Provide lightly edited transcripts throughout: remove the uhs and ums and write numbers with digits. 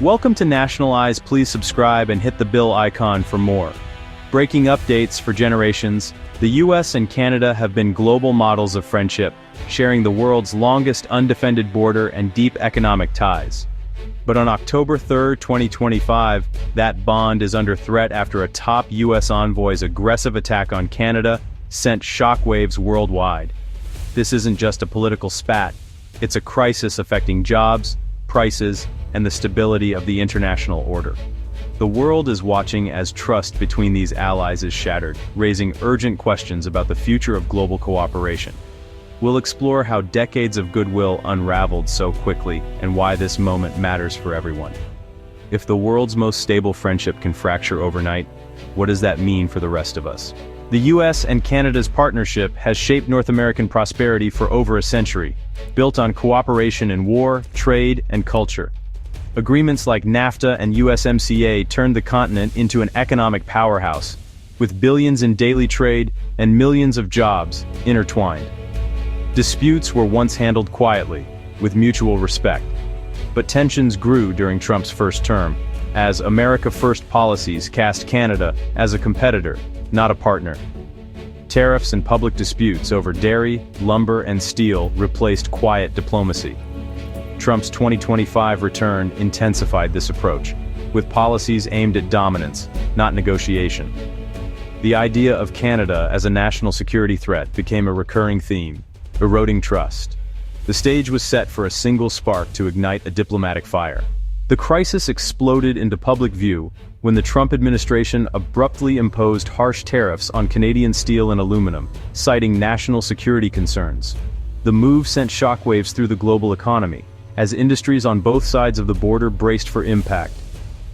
Welcome to Nationalize. Please subscribe and hit the bell icon for more. Breaking updates for generations. The U.S. and Canada have been global models of friendship, sharing the world's longest undefended border and deep economic ties. But on October 3, 2025, that bond is under threat after a top U.S. envoy's aggressive attack on Canada sent shockwaves worldwide. This isn't just a political spat, it's a crisis affecting jobs, prices, and the stability of the international order. The world is watching as trust between these allies is shattered, raising urgent questions about the future of global cooperation. We'll explore how decades of goodwill unraveled so quickly and why this moment matters for everyone. If the world's most stable friendship can fracture overnight, what does that mean for the rest of us? The U.S. and Canada's partnership has shaped North American prosperity for over a century, built on cooperation in war, trade, and culture. Agreements like NAFTA and USMCA turned the continent into an economic powerhouse, with billions in daily trade and millions of jobs intertwined. Disputes were once handled quietly, with mutual respect. But tensions grew during Trump's first term, as America First policies cast Canada as a competitor, not a partner. Tariffs and public disputes over dairy, lumber, and steel replaced quiet diplomacy. Trump's 2025 return intensified this approach, with policies aimed at dominance, not negotiation. The idea of Canada as a national security threat became a recurring theme, eroding trust. The stage was set for a single spark to ignite a diplomatic fire. The crisis exploded into public view when the Trump administration abruptly imposed harsh tariffs on Canadian steel and aluminum, citing national security concerns. The move sent shockwaves through the global economy, as industries on both sides of the border braced for impact.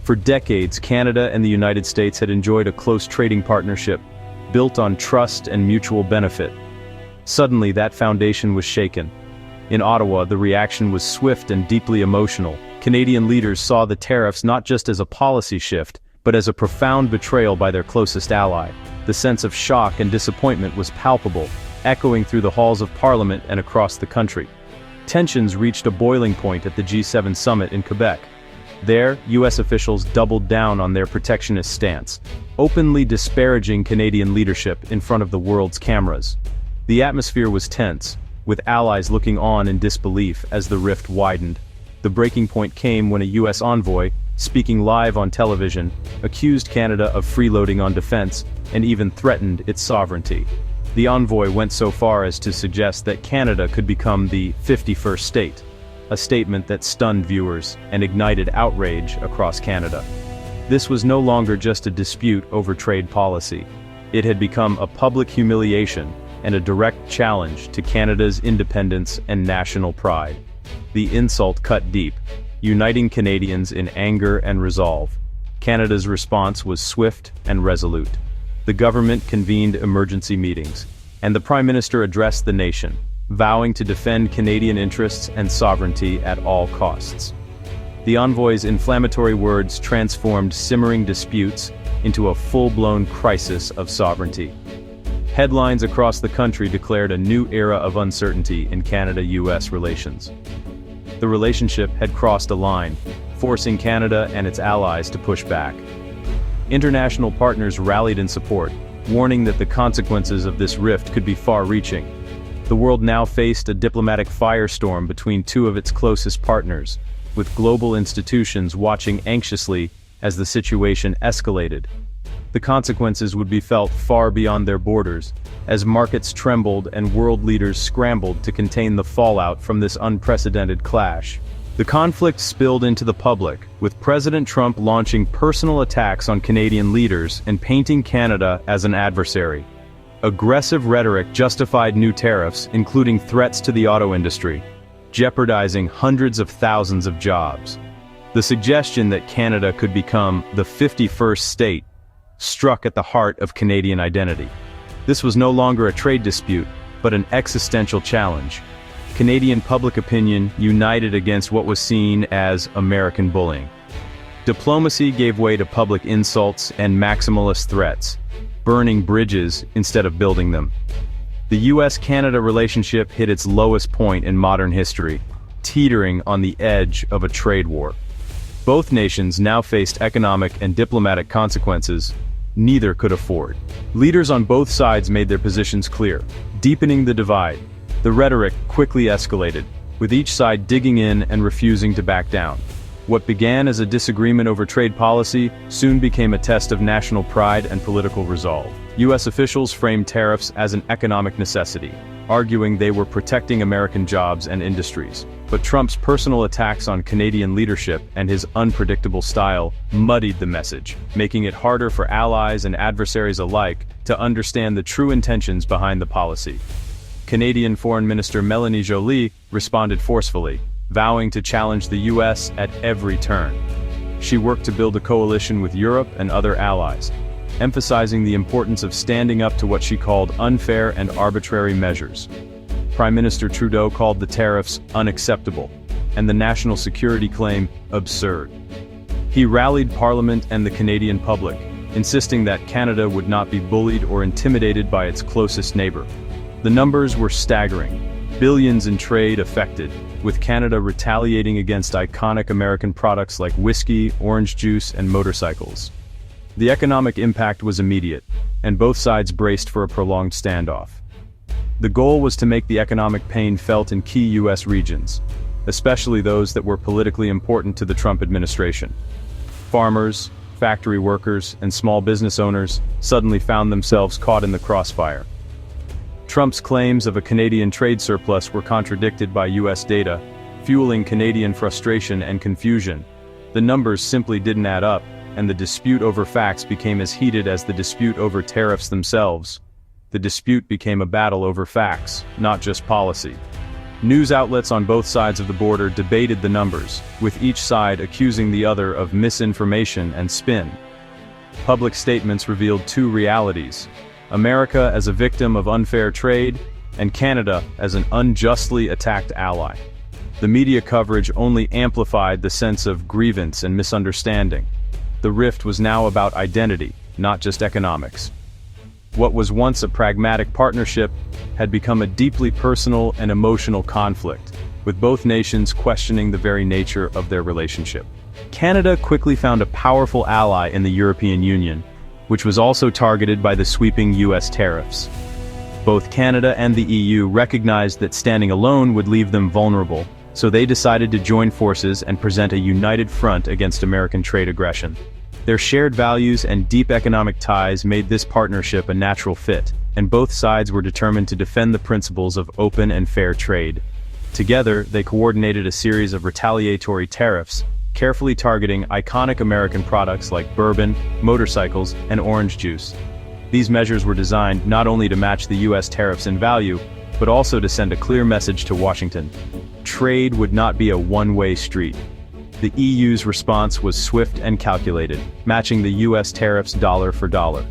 For decades, Canada and the United States had enjoyed a close trading partnership, built on trust and mutual benefit. Suddenly, that foundation was shaken. In Ottawa, the reaction was swift and deeply emotional. Canadian leaders saw the tariffs not just as a policy shift, but as a profound betrayal by their closest ally. The sense of shock and disappointment was palpable, echoing through the halls of Parliament and across the country. Tensions reached a boiling point at the G7 summit in Quebec. There, U.S. officials doubled down on their protectionist stance, openly disparaging Canadian leadership in front of the world's cameras. The atmosphere was tense, with allies looking on in disbelief as the rift widened. The breaking point came when a U.S. envoy, speaking live on television, accused Canada of freeloading on defense and even threatened its sovereignty. The envoy went so far as to suggest that Canada could become the 51st state, a statement that stunned viewers and ignited outrage across Canada. This was no longer just a dispute over trade policy. It had become a public humiliation and a direct challenge to Canada's independence and national pride. The insult cut deep, uniting Canadians in anger and resolve. Canada's response was swift and resolute. The government convened emergency meetings, and the Prime Minister addressed the nation, vowing to defend Canadian interests and sovereignty at all costs. The envoy's inflammatory words transformed simmering disputes into a full-blown crisis of sovereignty. Headlines across the country declared a new era of uncertainty in Canada-US relations. The relationship had crossed a line, forcing Canada and its allies to push back. International partners rallied in support, warning that the consequences of this rift could be far-reaching. The world now faced a diplomatic firestorm between two of its closest partners, with global institutions watching anxiously as the situation escalated. The consequences would be felt far beyond their borders, as markets trembled and world leaders scrambled to contain the fallout from this unprecedented clash. The conflict spilled into the public, with President Trump launching personal attacks on Canadian leaders and painting Canada as an adversary. Aggressive rhetoric justified new tariffs, including threats to the auto industry, jeopardizing hundreds of thousands of jobs. The suggestion that Canada could become the 51st state struck at the heart of Canadian identity. This was no longer a trade dispute, but an existential challenge. Canadian public opinion united against what was seen as American bullying. Diplomacy gave way to public insults and maximalist threats, burning bridges instead of building them. The U.S. Canada relationship hit its lowest point in modern history, teetering on the edge of a trade war. both nations now faced economic and diplomatic consequences neither could afford. Leaders on both sides made their positions clear, deepening the divide. The rhetoric quickly escalated, with each side digging in and refusing to back down. What began as a disagreement over trade policy soon became a test of national pride and political resolve. U.S. officials framed tariffs as an economic necessity, arguing they were protecting American jobs and industries. But Trump's personal attacks on Canadian leadership and his unpredictable style muddied the message, making it harder for allies and adversaries alike to understand the true intentions behind the policy. Canadian Foreign Minister Melanie Joly responded forcefully, vowing to challenge the U.S. at every turn. She worked to build a coalition with Europe and other allies, emphasizing the importance of standing up to what she called unfair and arbitrary measures. Prime Minister Trudeau called the tariffs unacceptable, and the national security claim absurd. He rallied Parliament and the Canadian public, insisting that Canada would not be bullied or intimidated by its closest neighbor. The numbers were staggering, billions in trade affected, with Canada retaliating against iconic American products like whiskey, orange juice, and motorcycles. The economic impact was immediate, and both sides braced for a prolonged standoff. The goal was to make the economic pain felt in key U.S. regions, especially those that were politically important to the Trump administration. Farmers, factory workers, and small business owners suddenly found themselves caught in the crossfire. Trump's claims of a Canadian trade surplus were contradicted by U.S. data, fueling Canadian frustration and confusion. The numbers simply didn't add up, and the dispute over facts became as heated as the dispute over tariffs themselves. The dispute became a battle over facts, not just policy. News outlets on both sides of the border debated the numbers, with each side accusing the other of misinformation and spin. Public statements revealed two realities: America as a victim of unfair trade, and Canada as an unjustly attacked ally. The media coverage only amplified the sense of grievance and misunderstanding. The rift was now about identity, not just economics. What was once a pragmatic partnership had become a deeply personal and emotional conflict, with both nations questioning the very nature of their relationship. Canada quickly found a powerful ally in the European Union, which was also targeted by the sweeping U.S. tariffs. Both Canada and the EU recognized that standing alone would leave them vulnerable, so they decided to join forces and present a united front against American trade aggression. Their shared values and deep economic ties made this partnership a natural fit, and both sides were determined to defend the principles of open and fair trade. Together, they coordinated a series of retaliatory tariffs, carefully targeting iconic American products like bourbon, motorcycles, and orange juice. These measures were designed not only to match the U.S. tariffs in value, but also to send a clear message to Washington. Trade would not be a one-way street. The EU's response was swift and calculated, matching the U.S. tariffs dollar for dollar.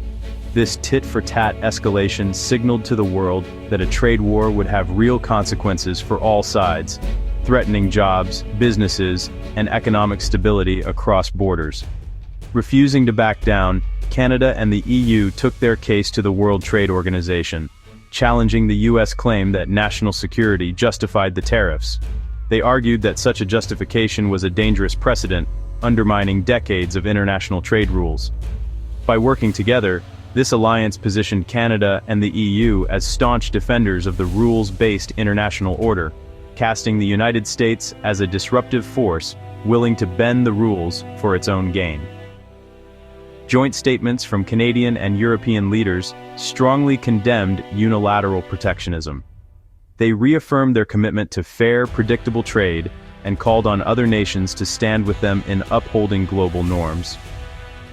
This tit-for-tat escalation signaled to the world that a trade war would have real consequences for all sides, threatening jobs, businesses, and economic stability across borders. Refusing to back down, Canada and the EU took their case to the World Trade Organization, challenging the U.S. claim that national security justified the tariffs. They argued that such a justification was a dangerous precedent, undermining decades of international trade rules. By working together, this alliance positioned Canada and the EU as staunch defenders of the rules-based international order, casting the United States as a disruptive force willing to bend the rules for its own gain. Joint statements from Canadian and European leaders strongly condemned unilateral protectionism. They reaffirmed their commitment to fair, predictable trade and called on other nations to stand with them in upholding global norms.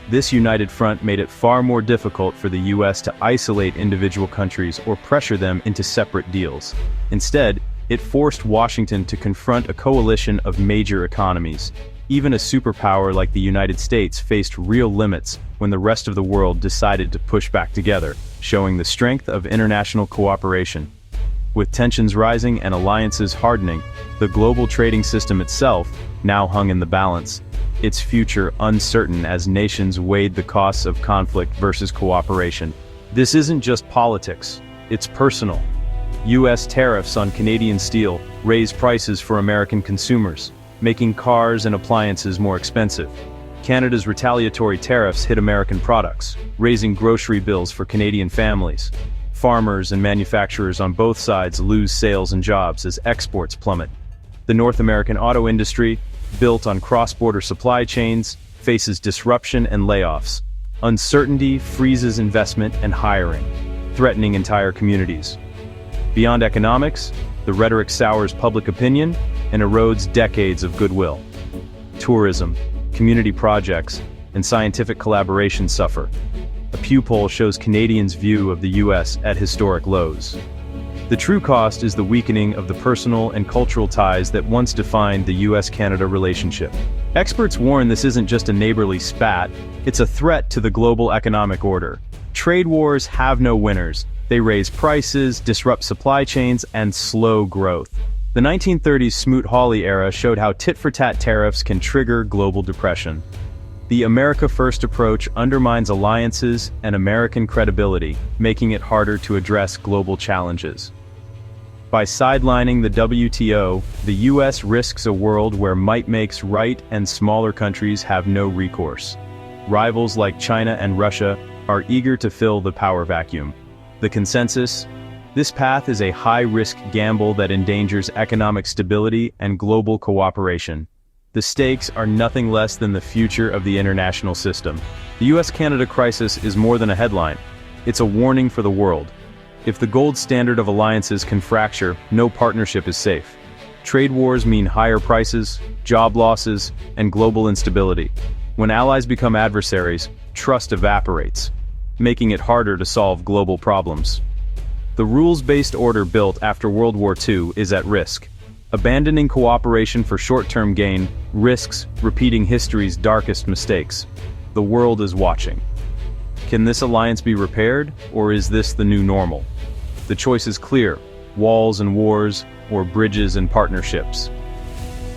This united front made it far more difficult for the U.S. to isolate individual countries or pressure them into separate deals. Instead, it forced Washington to confront a coalition of major economies. Even a superpower like the United States faced real limits when the rest of the world decided to push back together, showing the strength of international cooperation. With tensions rising and alliances hardening, the global trading system itself now hung in the balance, its future uncertain as nations weighed the costs of conflict versus cooperation. This isn't just politics, it's personal. U.S. tariffs on Canadian steel raised prices for American consumers, making cars and appliances more expensive. Canada's retaliatory tariffs hit American products, raising grocery bills for Canadian families. Farmers and manufacturers on both sides lose sales and jobs as exports plummet. The North American auto industry, built on cross-border supply chains, faces disruption and layoffs. Uncertainty freezes investment and hiring, threatening entire communities. Beyond economics, the rhetoric sours public opinion and erodes decades of goodwill. Tourism, community projects, and scientific collaboration suffer. A Pew poll shows Canadians' view of the U.S. at historic lows. The true cost is the weakening of the personal and cultural ties that once defined the U.S. Canada relationship. Experts warn this isn't just a neighborly spat, it's a threat to the global economic order. Trade wars have no winners. They raise prices, disrupt supply chains, and slow growth. The 1930s Smoot-Hawley era showed how tit-for-tat tariffs can trigger global depression. The America First approach undermines alliances and American credibility, making it harder to address global challenges. By sidelining the WTO, the U.S. risks a world where might makes right and smaller countries have no recourse. Rivals like China and Russia are eager to fill the power vacuum. The consensus? This path is a high-risk gamble that endangers economic stability and global cooperation. The stakes are nothing less than the future of the international system. The U.S.-Canada crisis is more than a headline. It's a warning for the world. If the gold standard of alliances can fracture, no partnership is safe. Trade wars mean higher prices, job losses, and global instability. When allies become adversaries, trust evaporates, making it harder to solve global problems. The rules-based order built after World War II is at risk. Abandoning cooperation for short-term gain risks repeating history's darkest mistakes. The world is watching. Can this alliance be repaired, or is this the new normal? The choice is clear: walls and wars, or bridges and partnerships.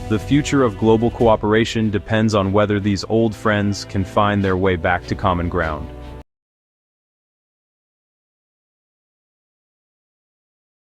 The future of global cooperation depends on whether these old friends can find their way back to common ground.